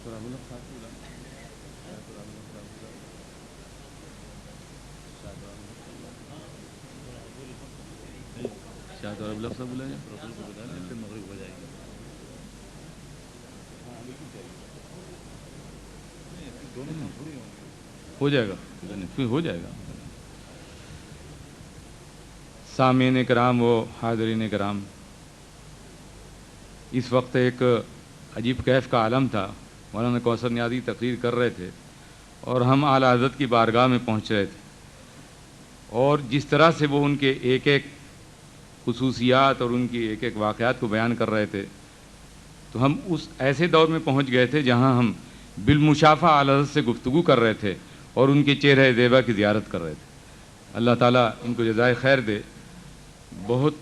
ہو جائے گا، پھر ہو جائے گا۔ سامعین کرام و حاضرین کرام، اس وقت ایک عجیب کیف کا عالم تھا۔ مولانا کوثر نیازی تقریر کر رہے تھے اور ہم اعلیٰ حضرت کی بارگاہ میں پہنچ رہے تھے، اور جس طرح سے وہ ان کے ایک ایک خصوصیات اور ان کی ایک ایک واقعات کو بیان کر رہے تھے، تو ہم اس ایسے دور میں پہنچ گئے تھے جہاں ہم بالمشافہ اعلیٰ حضرت سے گفتگو کر رہے تھے اور ان کے چہرہ زیبا کی زیارت کر رہے تھے۔ اللہ تعالیٰ ان کو جزائے خیر دے۔ بہت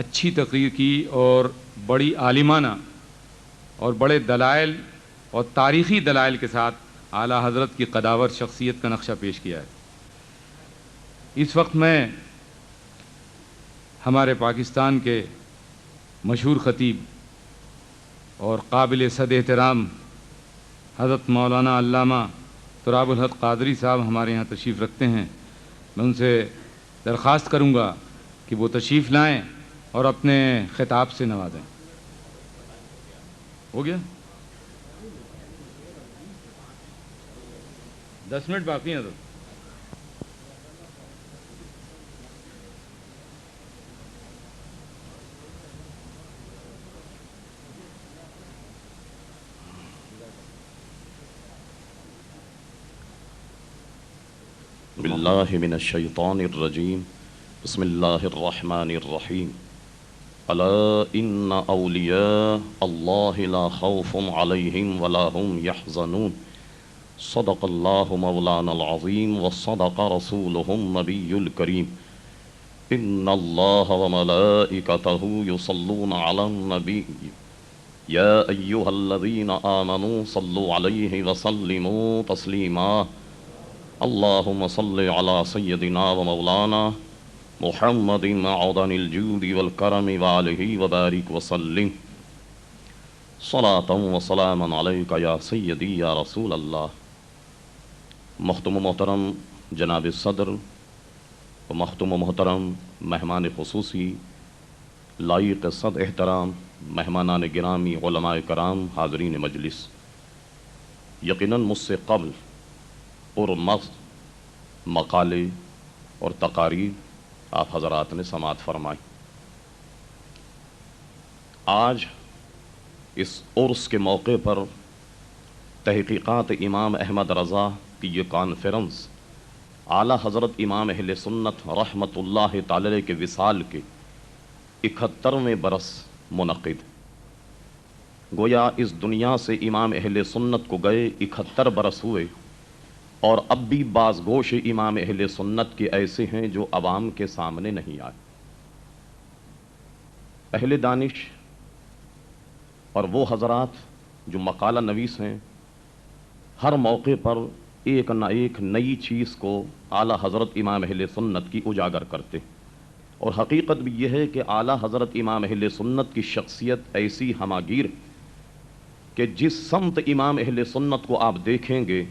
اچھی تقریر کی اور بڑی عالمانہ اور بڑے دلائل اور تاریخی دلائل کے ساتھ اعلیٰ حضرت کی قداور شخصیت کا نقشہ پیش کیا ہے۔ اس وقت میں ہمارے پاکستان کے مشہور خطیب اور قابل صد احترام حضرت مولانا علامہ تراب الحق قادری صاحب ہمارے یہاں تشریف رکھتے ہیں۔ میں ان سے درخواست کروں گا کہ وہ تشریف لائیں اور اپنے خطاب سے نوازیں۔ ہو گیا؟ 10 منٹ باقی ہیں تو باللہ من الشیطان الرجیم بسم اللہ الرحمن الرحیم الا ان اولیاء اللہ لا خوف علیہم ولا هم یحزنون صدق اللہ مولانا العظیم وصدق رسولہ النبی الکریم ان اللہ وملائکتہ یصلون علی النبی یا ایہا الذین آمنوا صلوا علیہ وسلموا تسلیما اللہم صل علی سیدنا و مولانا محمد معدن الجود والکرم وآلہ وبارک وسلم صلاۃ و سلاما علیک یا سیدی یا رسول اللہ۔ محترم و محترم جناب صدر و محترم و محترم مہمان خصوصی، لائق صد احترام مہمانان گرامی، علماء کرام، حاضرین مجلس، یقیناً مجھ سے قبل اور مغز مقالے اور تقاریر آپ حضرات نے سماعت فرمائی۔ آج اس عرس کے موقع پر تحقیقات امام احمد رضا کی یہ کانفرنس اعلیٰ حضرت امام اہل سنت رحمۃ اللہ تعالی کے وصال کے 71ویں برس منعقد۔ گویا اس دنیا سے امام اہل سنت کو گئے 71 برس ہوئے، اور اب بھی بعض گوش امام اہل سنت کے ایسے ہیں جو عوام کے سامنے نہیں آئے۔ اہل دانش اور وہ حضرات جو مقالہ نویس ہیں، ہر موقع پر ایک نہ ایک نئی چیز کو اعلیٰ حضرت امام اہل سنت کی اجاگر کرتے، اور حقیقت بھی یہ ہے کہ اعلیٰ حضرت امام اہل سنت کی شخصیت ایسی ہماگیر کہ جس سمت امام اہل سنت کو آپ دیکھیں گے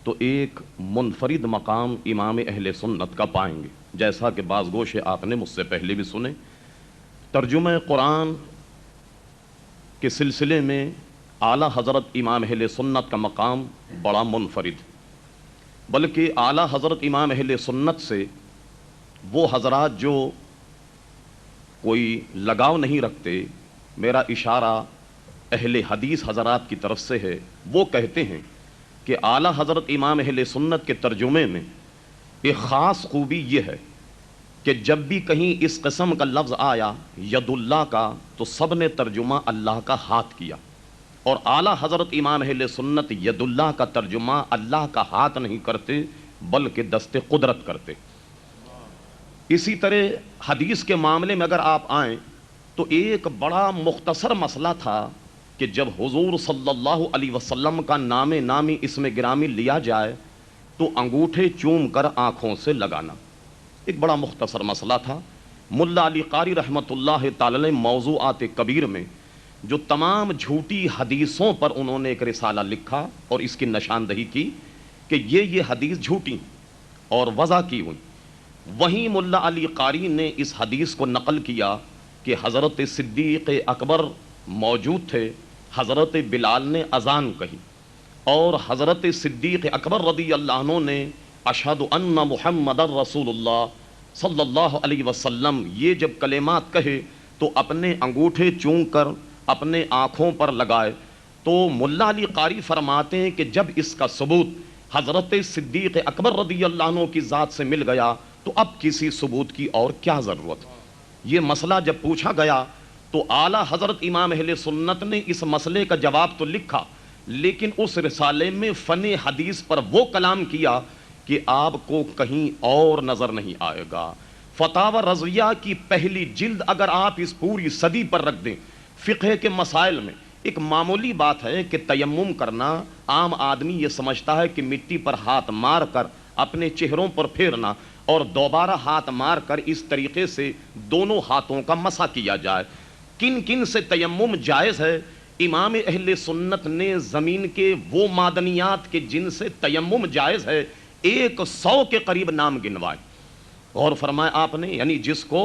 تو ایک منفرد مقام امام اہل سنت کا پائیں گے، جیسا کہ بعض گوشے آپ نے مجھ سے پہلے بھی سنے۔ ترجمہ قرآن کے سلسلے میں اعلیٰ حضرت امام اہل سنت کا مقام بڑا منفرد، بلکہ اعلیٰ حضرت امام اہل سنت سے وہ حضرات جو کوئی لگاؤ نہیں رکھتے، میرا اشارہ اہل حدیث حضرات کی طرف سے ہے، وہ کہتے ہیں کہ اعلیٰ حضرت امام اہل سنت کے ترجمے میں ایک خاص خوبی یہ ہے کہ جب بھی کہیں اس قسم کا لفظ آیا ید اللہ کا، تو سب نے ترجمہ اللہ کا ہاتھ کیا، اور اعلیٰ حضرت امام اہل سنت ید اللہ کا ترجمہ اللہ کا ہاتھ نہیں کرتے بلکہ دست قدرت کرتے۔ اسی طرح حدیث کے معاملے میں اگر آپ آئیں تو ایک بڑا مختصر مسئلہ تھا کہ جب حضور صلی اللہ علیہ وسلم کا نام نامی اسم گرامی لیا جائے تو انگوٹھے چوم کر آنکھوں سے لگانا، ایک بڑا مختصر مسئلہ تھا۔ ملا علی قاری رحمۃ اللہ تعالی موضوعات کبیر میں جو تمام جھوٹی حدیثوں پر انہوں نے ایک رسالہ لکھا اور اس کی نشاندہی کی کہ یہ حدیث جھوٹی اور وضع کی ہوئی. وہیں ملا علی قاری نے اس حدیث کو نقل کیا کہ حضرت صدیق اکبر موجود تھے، حضرت بلال نے اذان کہی اور حضرت صدیق اکبر رضی اللہ عنہ نے اشہد ان محمد رسول اللہ صلی اللہ علیہ وسلم یہ جب کلمات کہے تو اپنے انگوٹھے چون کر اپنے آنکھوں پر لگائے. تو ملا علی قاری فرماتے ہیں کہ جب اس کا ثبوت حضرت صدیق اکبر رضی اللہ عنہ کی ذات سے مل گیا تو اب کسی ثبوت کی اور کیا ضرورت. یہ مسئلہ جب پوچھا گیا تو اعلیٰ حضرت امام اہل سنت نے اس مسئلے کا جواب تو لکھا، لیکن اس رسالے میں فن حدیث پر وہ کلام کیا کہ آپ کو کہیں اور نظر نہیں آئے گا. فتاوی رضویہ کی پہلی جلد اگر آپ اس پوری صدی پر رکھ دیں، فقہ کے مسائل میں ایک معمولی بات ہے کہ تیمم کرنا عام آدمی یہ سمجھتا ہے کہ مٹی پر ہاتھ مار کر اپنے چہروں پر پھیرنا اور دوبارہ ہاتھ مار کر اس طریقے سے دونوں ہاتھوں کا مسح کیا جائے. کن کن سے تیمم جائز ہے؟ امام اہل سنت نے زمین کے وہ معدنیات کے جن سے تیمم جائز ہے 100 کے قریب نام گنوائے اور فرمایا آپ نے، یعنی جس کو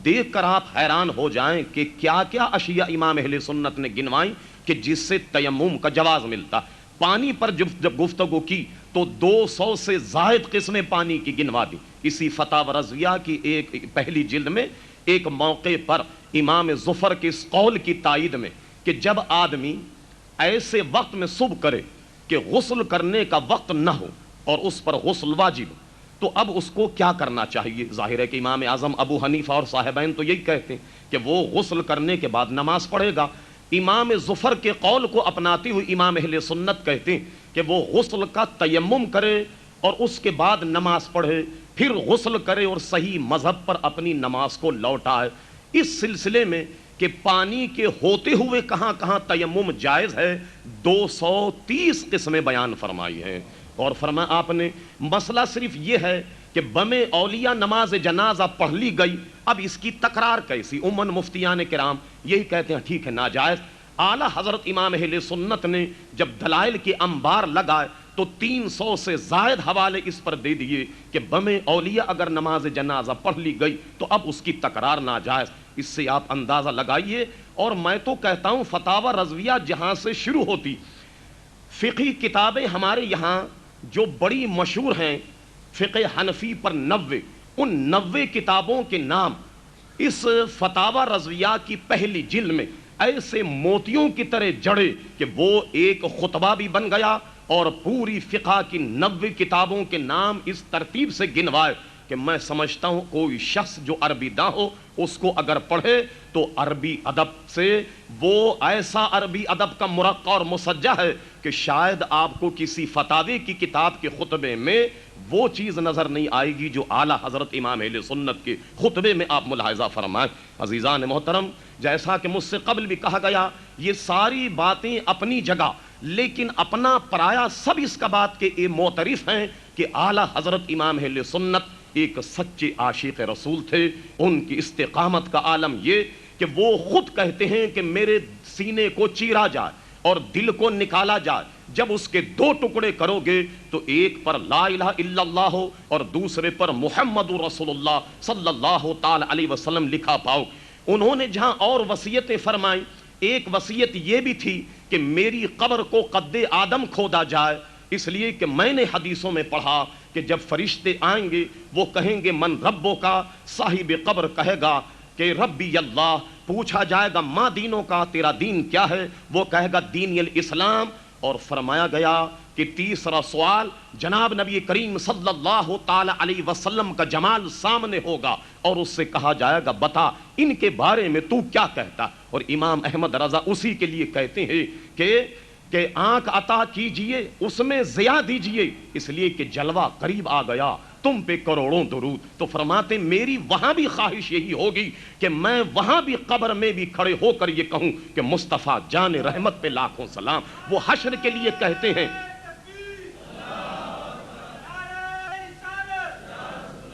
دیکھ کر آپ حیران ہو جائیں کہ کیا کیا اشیاء امام اہل سنت نے گنوائیں کہ جس سے تیمم کا جواز ملتا. پانی پر جب گفتگو کی تو 200 سے زائد قسمیں پانی کی گنوا دی. اسی فتاوی رضویہ کی ایک پہلی جلد میں ایک موقع پر امام ظفر کے اس قول کی تائید میں کہ جب آدمی ایسے وقت میں صبح کرے کہ غسل کرنے کا وقت نہ ہو اور اس پر غسل واجب ہو تو اب اس کو کیا کرنا چاہیے. ظاہر ہے کہ امام اعظم ابو حنیفہ اور صاحبین تو یہی کہتے ہیں کہ وہ غسل کرنے کے بعد نماز پڑھے گا. امام ظفر کے قول کو اپناتے ہوئے امام اہل سنت کہتے ہیں کہ وہ غسل کا تیمم کرے اور اس کے بعد نماز پڑھے، پھر غسل کرے اور صحیح مذہب پر اپنی نماز کو لوٹائے. اس سلسلے میں کہ پانی کے ہوتے ہوئے کہاں کہاں تیمم جائز ہے 230 قسمیں بیان فرمائی ہیں. اور فرمایا آپ نے مسئلہ صرف یہ ہے کہ بم اولیاء نماز جنازہ پڑھ لی گئی، اب اس کی تکرار کیسی. عموماً مفتیان کرام یہی کہتے ہیں ٹھیک ہے ناجائز. اعلیٰ حضرت امام اہل سنت نے جب دلائل کے انبار لگائے تو 300 سے زائد حوالے اس پر دے دیے کہ بم اولیاء اگر نماز جنازہ پڑھ لی گئی تو اب اس کی تکرار ناجائز. اس سے آپ اندازہ لگائیے. اور میں تو کہتا ہوں فتاوی رضویہ جہاں سے شروع ہوتی، فقہی کتابیں ہمارے یہاں جو بڑی مشہور ہیں فقہ حنفی پر 90، ان 90 کتابوں کے نام اس فتاوی رضویہ کی پہلی جلد میں ایسے موتیوں کی طرح جڑے کہ وہ ایک خطبہ بھی بن گیا اور پوری فقہ کی 90 کتابوں کے نام اس ترتیب سے گنوائے کہ میں سمجھتا ہوں کوئی شخص جو عربی داں ہو اس کو اگر پڑھے تو عربی ادب سے وہ ایسا عربی ادب کا مرقع اور مسجع ہے کہ شاید آپ کو کسی فتاوی کی کتاب کے خطبے میں وہ چیز نظر نہیں آئے گی جو اعلیٰ حضرت امام اہل سنت کے خطبے میں آپ ملاحظہ فرمائیں. عزیزان محترم، جیسا کہ مجھ سے قبل بھی کہا گیا یہ ساری باتیں اپنی جگہ، لیکن اپنا پرایا سب اس کا بات کے یہ معترف ہیں کہ اعلیٰ حضرت امام اہل سنت ایک سچے عاشق رسول تھے. ان کی استقامت کا عالم یہ کہ وہ خود کہتے ہیں کہ میرے سینے کو چیرا جائے اور دل کو نکالا جائے، جب اس کے 2 ٹکڑے کرو گے تو ایک پر لا الہ الا اللہ ہو اور دوسرے پر محمد رسول اللہ صلی اللہ تعالی علیہ وسلم لکھا پاؤ. انہوں نے جہاں اور وصیتیں فرمائیں، ایک وصیت یہ بھی تھی کہ میری قبر کو قد آدم کھودا جائے، اس لیے کہ میں نے حدیثوں میں پڑھا کہ جب فرشتے آئیں گے وہ کہیں گے من ربو کا، صاحب قبر کہے گا کہ ربی اللہ. پوچھا جائے گا ماں دینوں کا، تیرا دین کیا ہے؟ وہ کہے گا دین الاسلام. اور فرمایا گیا کہ تیسرا سوال جناب نبی کریم صلی اللہ تعالی علیہ وسلم کا جمال سامنے ہوگا اور اس سے کہا جائے گا بتا ان کے بارے میں تو کیا کہتا. اور امام احمد رضا اسی کے لیے کہتے ہیں کہ آنکھ عطا کیجئے اس میں ضیاء دیجئے، اس لیے کہ جلوہ قریب آ گیا تم پہ کروڑوں درود. تو فرماتے میری وہاں بھی خواہش یہی ہوگی کہ میں وہاں بھی قبر میں بھی کھڑے ہو کر یہ کہوں کہ مصطفیٰ جان رحمت پہ لاکھوں سلام. وہ حشر کے لیے کہتے ہیں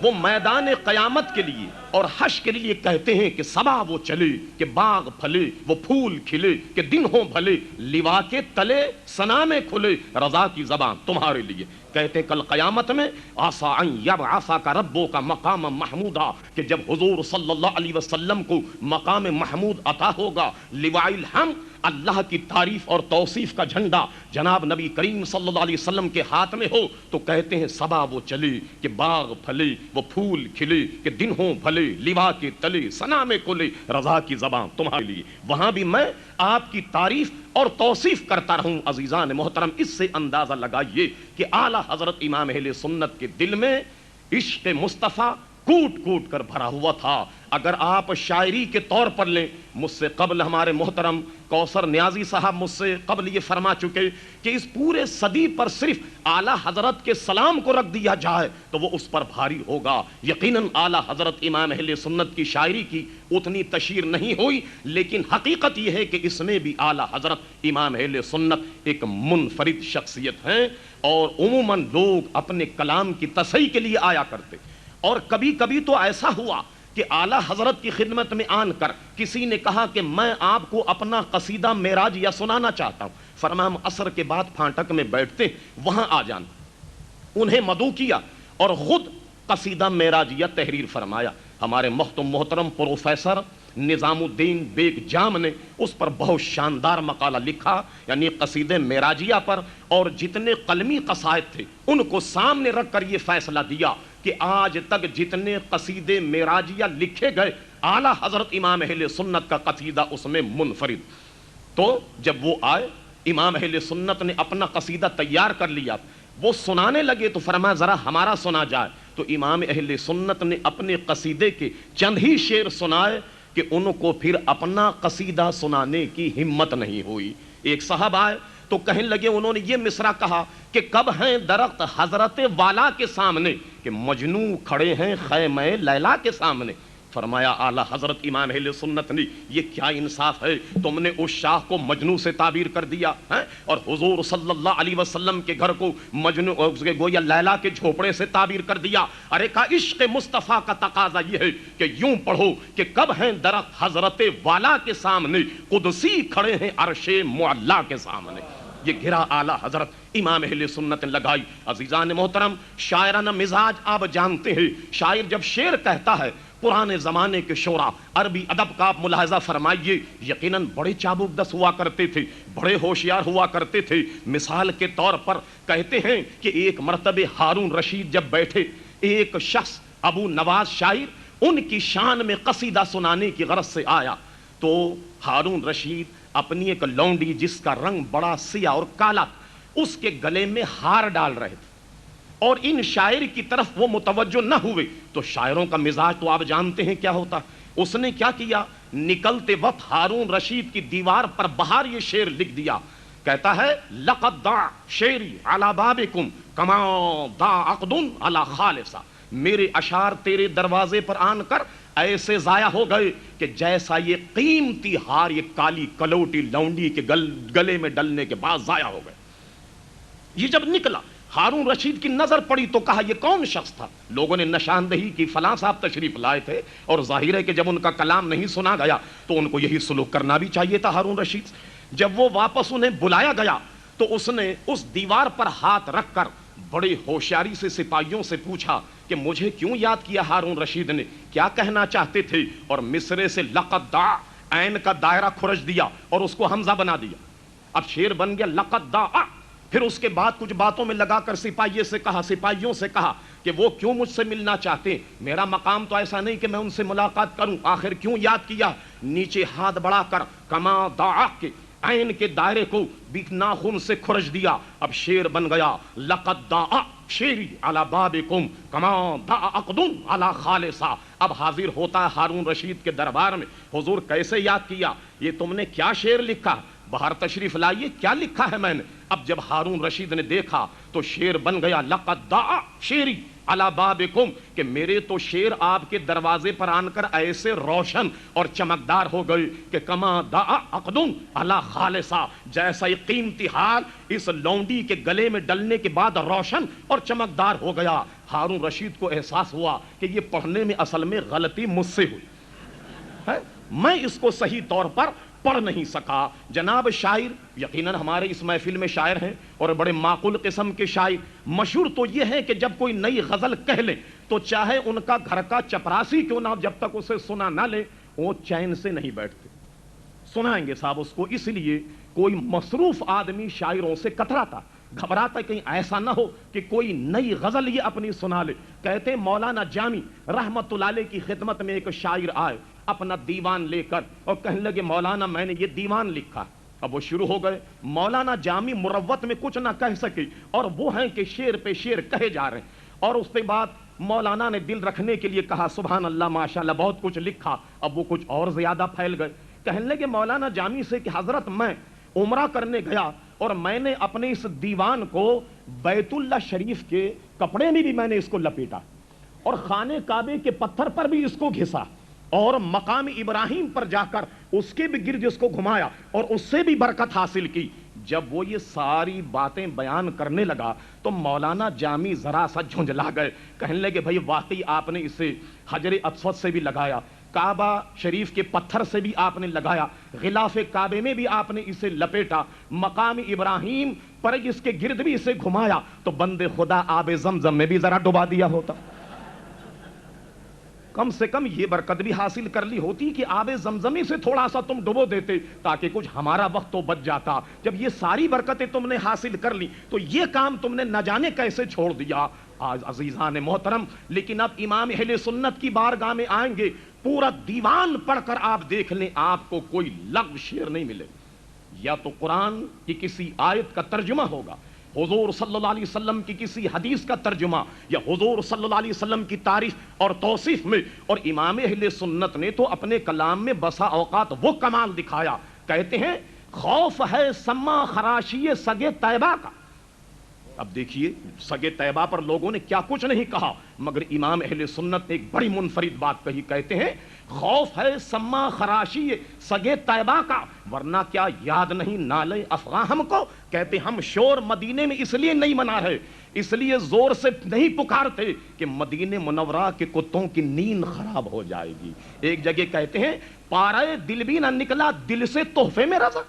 وہ میدان قیامت کے لیے اور حشر کے لیے کہتے ہیں کہ صبا وہ چلے کہ باغ پھلے وہ پھول کھلے کہ دن ہوں بھلے لوا کے تلے ثنا میں کھلے رضا کی زبان تمہارے لیے. کہتے ہیں کل قیامت میں آسا ان یبعثک ربک مقام محمودا کہ جب حضور صلی اللہ علیہ وسلم کو مقام محمود عطا ہوگا لواء الحمد اللہ کی تعریف اور توصیف کا جھنڈا جناب نبی کریم صلی اللہ علیہ وسلم کے ہاتھ میں ہو تو کہتے ہیں صبا وہ چلے کہ باغ پھلے وہ پھول کھلے کہ دن ہوں بھلے لوا کے تلے ثنا میں کھلے رضا کی زبان تمہارے لیے. وہاں بھی میں آپ کی تعریف اور توصیف کرتا رہوں. عزیزان محترم اس سے اندازہ لگائیے کہ اعلیٰ حضرت امام اہل سنت کے دل میں عشق مصطفیٰ کوٹ کوٹ کر بھرا ہوا تھا. اگر آپ شاعری کے طور پر لیں, مجھ سے قبل ہمارے محترم کوثر نیازی صاحب مجھ سے قبل یہ فرما چکے کہ اس پورے صدی پر صرف اعلیٰ حضرت کے سلام کو رکھ دیا جائے تو وہ اس پر بھاری ہوگا. یقیناً اعلیٰ حضرت امام اہل سنت کی شاعری کی اتنی تشہیر نہیں ہوئی, لیکن حقیقت یہ ہے کہ اس میں بھی اعلیٰ حضرت امام اہل سنت ایک منفرد شخصیت ہیں. اور عموماً لوگ اپنے کلام کی تصحیح کے لیے آیا کرتے, اور کبھی کبھی تو ایسا ہوا کہ اعلیٰ حضرت کی خدمت میں آن کر کسی نے کہا کہ میں آپ کو اپنا قصیدہ معراج یا سنانا چاہتا ہوں. فرمایا ہم عصر کے بعد پھانٹک میں بیٹھتے وہاں آ جانا. انہیں مدعو کیا اور خود قصیدہ معراجیہ تحریر فرمایا. ہمارے محترم پروفیسر نظام الدین بیگ جام نے اس پر بہت شاندار مقالہ لکھا, یعنی قصیدے معراجیہ پر, اور جتنے قلمی قصائد تھے ان کو سامنے رکھ کر یہ فیصلہ دیا کہ آج تک جتنے قصیدے معراجیہ لکھے گئے اعلیٰ حضرت امام اہل سنت کا قصیدہ اس میں منفرد. تو جب وہ آئے, امام اہل سنت نے اپنا قصیدہ تیار کر لیا, وہ سنانے لگے تو فرمایا ذرا ہمارا سنا جائے. تو امام اہل سنت نے اپنے قصیدے کے چند ہی شعر سنائے کہ ان کو پھر اپنا قصیدہ سنانے کی ہمت نہیں ہوئی. ایک صاحب آئے تو کہنے لگے, انہوں نے یہ مصرع کہا کہ کب ہیں درخت حضرت والا کے سامنے کہ مجنو کھڑے ہیں خیمہ لیلا کے سامنے. فرمایا اعلیٰ حضرت امام اہل سنت نے یہ کیا انصاف ہے, تم نے اس شاخ کو مجنو سے تعبیر کر دیا ہے اور حضور صلی اللہ علیہ وسلم کے گھر کو مجنو گویا لیلا کے جھوپڑے سے تعبیر کر دیا. ارے کا عشق مصطفیٰ کا تقاضا یہ ہے کہ یوں پڑھو کہ کب ہیں درخت حضرت والا کے سامنے قدسی کھڑے ہیں عرش معلا کے سامنے. یہ گرا اعلیٰ حضرت امام اہل سنت لگائی. عزیزان محترم, شاعرانہ مزاج آپ جانتے ہیں. شاعر جب شعر کہتا ہے, پرانے زمانے کے شعراء عربی ادب کا آپ ملاحظہ فرمائیے, یقیناً بڑے چابک دست ہوا کرتے تھے, بڑے ہوشیار ہوا کرتے تھے. مثال کے طور پر کہتے ہیں کہ ایک مرتبہ ہارون رشید جب بیٹھے, ایک شخص ابو نواز شاعر ان کی شان میں قصیدہ سنانے کی غرض سے آیا. تو ہارون رشید اپنی ایک لونڈی جس کا رنگ بڑا سیاہ اور کالا, اس کے گلے میں ہار ڈال رہے تھے, اور ان شاعر کی طرف وہ متوجہ نہ ہوئے. تو شاعروں کا مزاج تو آپ جانتے ہیں کیا ہوتا. اس نے کیا کیا, نکلتے وقت ہارون رشید کی دیوار پر باہر یہ شعر لکھ دیا. کہتا ہے لقد ضاع شعری علی بابکم کما ضاع عقد علی خالصہ, میرے اشعار تیرے دروازے پر آن کر ایسے ضائع ہو گئے کہ جیسا یہ قیمتی ہار یہ کالی کلوٹی لونڈی کے گلے میں ڈلنے کے بعد ضائع ہو گئے. یہ جب نکلا, ہارون رشید کی نظر پڑی تو کہا یہ کون شخص تھا. لوگوں نے نشاندہی کی فلاں صاحب تشریف لائے تھے, اور ظاہر ہے کہ جب ان کا کلام نہیں سنا گیا تو ان کو یہی سلوک کرنا بھی چاہیے تھا ہارون رشید. جب وہ واپس انہیں بلایا گیا تو اس نے اس دیوار پر ہاتھ رکھ کر بڑی ہوشیاری سے سپاہیوں سے پوچھا کہ مجھے کیوں یاد کیا ہارون رشید نے, کیا کہنا چاہتے تھے, اور مصرے سے لقد ضاع عین کا دائرہ کھرچ دیا اور اس کو حمزہ بنا دیا. اب شعر بن گیا لقد ضاع. پھر اس کے بعد کچھ باتوں میں لگا کر سپاہیوں سے کہا کہ وہ کیوں مجھ سے ملنا چاہتے, میرا مقام تو ایسا نہیں کہ میں ان سے ملاقات کروں, آخر کیوں یاد کیا. نیچے ہاتھ بڑھا کر کما ضاع کے عین کے دائرے کو بھی ناخن سے کھرچ دیا. اب شعر بن گیا لقد ضاع شعری علی بابکم کما ضاع عقد علی خالصہ. اب حاضر ہوتا ہے ہارون رشید کے دربار میں, حضور کیسے یاد کیا, یہ تم نے کیا شعر لکھا, باہر تشریف لائیے کیا لکھا ہے میں نے. اب جب ہارون رشید نے دیکھا تو شعر بن گیا لقد ضاع شعری علی بابکم کہ میرے تو شیر آپ کے دروازے پر آن کر ایسے روشن اور چمکدار ہو گئے کہ کما دعا عقدم علی خالصہ، جیسا ایک قیمتی ہار اس لونڈی کے گلے میں ڈلنے کے بعد روشن اور چمکدار ہو گیا۔ ہارون رشید کو احساس ہوا کہ یہ پڑھنے میں اصل میں غلطی مجھ سے ہوئی ہے، میں اس کو صحیح طور پر پڑھ نہیں سکا۔ جناب شاعر یقیناً ہمارے اس محفل میں شاعر ہیں اور بڑے معقول قسم کے شاعر، مشہور تو یہ ہے کہ جب کوئی نئی غزل کہہ لیں تو چاہے ان کا گھر کا چپراسی کیوں نہ، جب تک اسے سنا نہ لے وہ چین سے نہیں بیٹھتے، سنائیں گے صاحب اس کو۔ اس لیے کوئی مصروف آدمی شاعروں سے کتراتا، گھبراتا کہیں ایسا نہ ہو کہ کوئی نئی غزل یہ اپنی سنا لے۔ کہتے ہیں مولانا جامی رحمت اللہ علیہ کی خدمت میں ایک شاعر آئے اپنا دیوان لے کر اور کہنے لگے مولانا میں نے یہ دیوان لکھا۔ اب وہ شروع ہو گئے، مولانا جامی مروت میں کچھ نہ کہہ سکے اور وہ ہیں کہ شعر پہ شعر کہے جا رہے ہیں، اور اس کے بعد مولانا نے دل رکھنے کے لیے کہا سبحان اللہ ماشاءاللہ بہت کچھ لکھا۔ اب وہ کچھ اور زیادہ پھیل گئے، کہنے لگے مولانا جامی سے کہ حضرت میں عمرہ کرنے گیا اور میں نے اپنے اس دیوان کو بیت اللہ شریف کے کپڑے میں بھی میں نے اس کو لپیٹا اور خانے کعبے کے پتھر پر بھی اس کو گھسا اور مقام ابراہیم پر جا کر اس کے بھی گرد اس کو گھمایا اور اس سے بھی برکت حاصل کی۔ جب وہ یہ ساری باتیں بیان کرنے لگا تو مولانا جامی ذرا سا جھنجلا گئے، کہنے لگے بھائی واقعی آپ نے اسے حجر اسود سے بھی لگایا، کعبہ شریف کے پتھر سے بھی آپ نے لگایا، غلاف کعبے میں بھی آپ نے اسے لپیٹا، مقام ابراہیم پر اس کے گرد بھی اسے گھمایا، تو بندے خدا آب زمزم میں بھی ذرا ڈبا دیا ہوتا، کم سے کم یہ برکت بھی حاصل کر لی ہوتی کہ آب زمزمی سے تھوڑا سا تم ڈبو دیتے تاکہ کچھ ہمارا وقت تو بچ جاتا۔ جب یہ ساری برکتیں تم نے حاصل کر لی تو یہ کام تم نے نہ جانے کیسے چھوڑ دیا۔ آج عزیزان محترم لیکن اب امام اہل سنت کی بارگاہ میں آئیں گے، پورا دیوان پڑھ کر آپ دیکھ لیں آپ کو کوئی لغو شعر نہیں ملے، یا تو قرآن کی کسی آیت کا ترجمہ ہوگا، حضور صلی اللہ علیہ وسلم کی کسی حدیث کا ترجمہ، یا حضور صلی اللہ علیہ وسلم کی تعریف اور توصیف میں۔ اور امام اہل سنت نے تو اپنے کلام میں بسا اوقات وہ کمال دکھایا، کہتے ہیں خوف ہے سما خراشی سگے طیبہ کا۔ اب دیکھیے سگے طیبہ پر لوگوں نے کیا کچھ نہیں کہا، مگر امام اہل سنت نے ایک بڑی منفرد بات کہی، کہتے ہیں خوف ہے سما خراشی سگے طیبہ کا، ورنہ کیا یاد نہیں نالے افغاں ہم کو۔ کہتے ہم شور مدینے میں اس لیے نہیں منا رہے، اس لیے زور سے نہیں پکارتے کہ مدینے منورہ کے کتوں کی نیند خراب ہو جائے گی۔ ایک جگہ کہتے ہیں پارے دل بھی نہ نکلا دل سے تحفے میں رضا،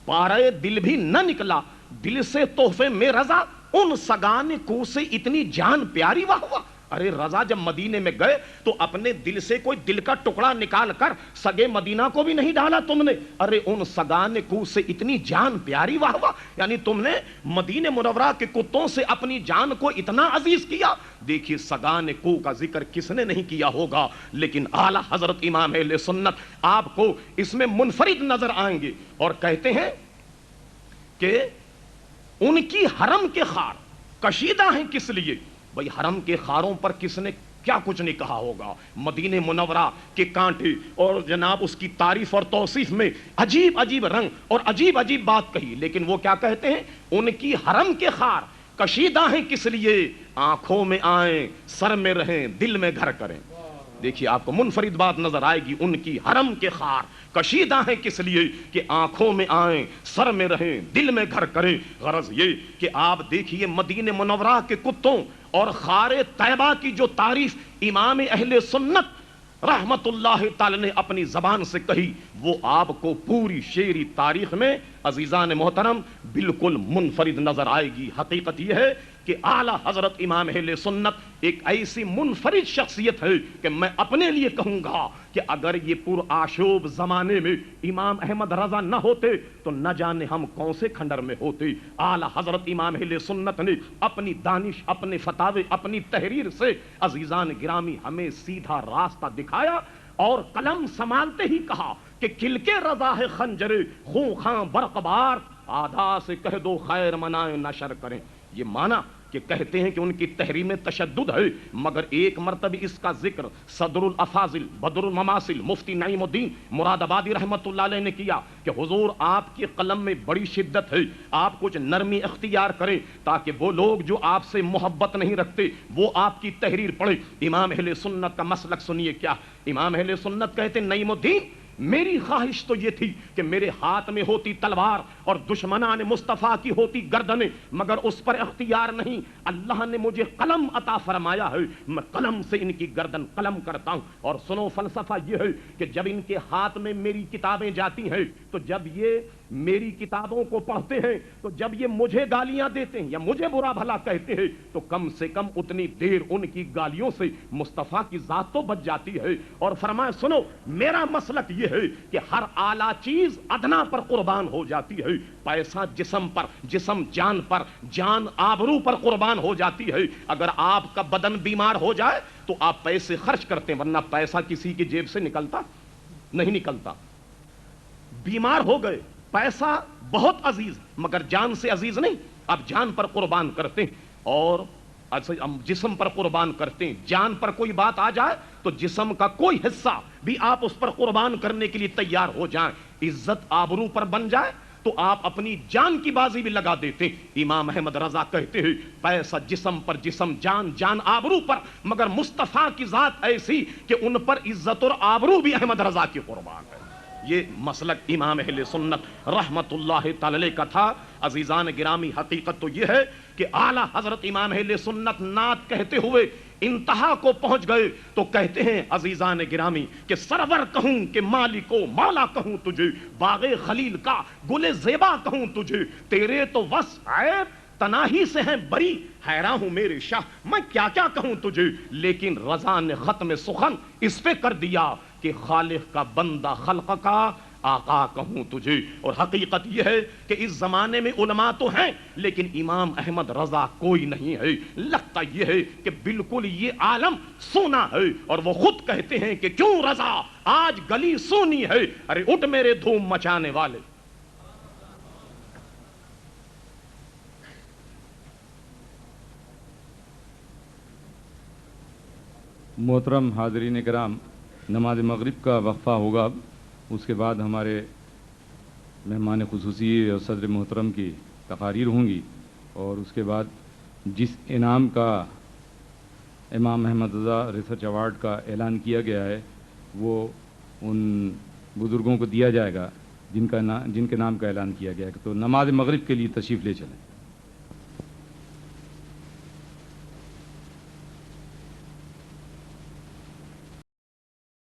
پارے دل بھی نہ نکلا دل سے تحفے میں رضا، ان سگان کو سے اتنی جان پیاری واہ واہ۔ ارے رضا جب مدینے میں گئے تو اپنے دل سے کوئی دل کا ٹکڑا نکال کر سگے مدینہ کو بھی نہیں ڈالا تم نے، ارے ان سگان کو سے اتنی جان پیاری واہ واہ، یعنی تم نے مدینے منورہ کے کتوں سے اپنی جان کو اتنا عزیز کیا۔ دیکھیے سگان کو کا ذکر کس نے نہیں کیا ہوگا، لیکن اعلی حضرت امام اہل سنت آپ کو اس میں منفرد نظر آئیں گے، اور کہتے ہیں کہ ان کی حرم کے خار کشیدہ ہیں کس لیے؟ بھئی حرم کے خاروں پر کس نے کیا کچھ نہیں کہا ہوگا، مدینہ منورہ کے کانٹے اور جناب اس کی تعریف اور توصیف میں عجیب عجیب رنگ اور عجیب عجیب بات کہی، لیکن وہ کیا کہتے ہیں ان کی حرم کے خار کشیدہ ہیں کس لیے؟ آنکھوں میں آئیں سر میں رہیں دل میں گھر کریں۔ دیکھیے آپ کو منفرد بات نظر آئے گی، ان کی حرم کے خار کشیدہ ہیں کس لیے کہ آنکھوں میں آئیں سر میں رہیں دل میں گھر کریں۔ غرض یہ کہ آپ دیکھیے مدینہ منورہ کے کتوں اور خار طیبہ کی جو تعریف امام اہل سنت رحمت اللہ تعالی نے اپنی زبان سے کہی، وہ آپ کو پوری شعری تاریخ میں عزیزان محترم بالکل منفرد نظر آئے گی۔ حقیقت یہ ہے کہ اعلی حضرت امام اہل سنت ایک ایسی منفرد شخصیت ہے کہ میں اپنے لیے کہوں گا کہ اگر یہ پر آشوب زمانے میں امام احمد رضا نہ ہوتے تو نہ جانے ہم کون سے کھنڈر میں ہوتے۔ اعلی حضرت امام اہل سنت نے اپنی دانش، اپنے فتاوے، اپنی تحریر سے عزیزان گرامی ہمیں سیدھا راستہ دکھایا، اور قلم سنبھالتے ہی کہا کہ کل کے رضا ہے خنجر خوں خاں برق بار، آدھا سے کہہ دو خیر منائیں نشر کریں۔ یہ مانا کہ کہتے ہیں کہ ان کی تحریر میں تشدد ہے، مگر ایک مرتبہ اس کا ذکر صدر الافاضل بدر المماثل مفتی نعیم الدین مراد آبادی رحمت اللہ علیہ نے کیا کہ حضور آپ کی قلم میں بڑی شدت ہے، آپ کچھ نرمی اختیار کریں تاکہ وہ لوگ جو آپ سے محبت نہیں رکھتے وہ آپ کی تحریر پڑھیں۔ امام اہل سنت کا مسلک سنیے کیا، امام اہل سنت کہتے ہیں نعیم الدین میری خواہش تو یہ تھی کہ میرے ہاتھ میں ہوتی تلوار اور دشمنان مصطفیٰ کی ہوتی گردنیں، مگر اس پر اختیار نہیں، اللہ نے مجھے قلم عطا فرمایا ہے، میں قلم سے ان کی گردن قلم کرتا ہوں۔ اور سنو فلسفہ یہ ہے کہ جب ان کے ہاتھ میں میری کتابیں جاتی ہیں تو جب یہ میری کتابوں کو پڑھتے ہیں تو جب یہ مجھے گالیاں دیتے ہیں یا مجھے برا بھلا کہتے ہیں تو کم سے کم اتنی دیر ان کی گالیوں سے مصطفیٰ کی ذات تو بچ جاتی ہے۔ اور فرمایا سنو میرا مسلک یہ ہے کہ ہر اعلیٰ چیز ادنا پر قربان ہو جاتی ہے، پیسہ جسم پر، جسم جان پر، جان آبرو پر قربان ہو جاتی ہے۔ اگر آپ کا بدن بیمار ہو جائے تو آپ پیسے خرچ کرتے ہیں، ورنہ پیسہ کسی کی جیب سے نکلتا نہیں نکلتا۔ بیمار ہو گئے، پیسہ بہت عزیز مگر جان سے عزیز نہیں، اب جان پر قربان کرتے ہیں اور جسم پر قربان کرتے ہیں۔ جان پر کوئی بات آ جائے تو جسم کا کوئی حصہ بھی آپ اس پر قربان کرنے کے لیے تیار ہو جائیں۔ عزت آبرو پر بن جائے تو آپ اپنی جان کی بازی بھی لگا دیتے ہیں۔ امام احمد رضا کہتے ہیں پیسہ جسم پر، جسم جان، جان آبرو پر، مگر مصطفیٰ کی ذات ایسی کہ ان پر عزت اور آبرو بھی احمد رضا کی قربان ہے۔ یہ مسلک امام اہل سنت رحمت اللہ تعالی کا تھا۔ عزیزان گرامی حقیقت تو یہ ہے کہ اعلیٰ حضرت امام اہل سنت نعت کہتے ہوئے انتہا کو پہنچ گئے تو کہتے ہیں عزیزان گرامی کہ سرور کہوں کہ مالک و مولا کہوں تجھے، باغ خلیل کا گل زیبا کہوں تجھے، تیرے تو وصف عیب تناہی سے ہیں بری، حیران ہوں میرے شاہ میں کیا کیا کہوں تجھے، لیکن رضا نے ختم سخن اس پہ کر دیا کہ خالق کا بندہ خلق کا آقا کہوں تجھے۔ اور حقیقت یہ ہے کہ اس زمانے میں علماء تو ہیں لیکن امام احمد رضا کوئی نہیں ہے۔ لگتا یہ ہے کہ بالکل یہ عالم سونا ہے، اور وہ خود کہتے ہیں کہ کیوں رضا آج گلی سونی ہے، ارے اٹھ میرے دھوم مچانے والے۔ محترم حاضرین کرام، نماز مغرب کا وقفہ ہوگا، اب اس کے بعد ہمارے مہمان خصوصی اور صدر محترم کی تقاریر ہوں گی، اور اس کے بعد جس انعام کا امام احمد رضا ریسرچ ایوارڈ کا اعلان کیا گیا ہے وہ ان بزرگوں کو دیا جائے گا جن کے نام کا اعلان کیا گیا ہے۔ تو نماز مغرب کے لیے تشریف لے چلیں۔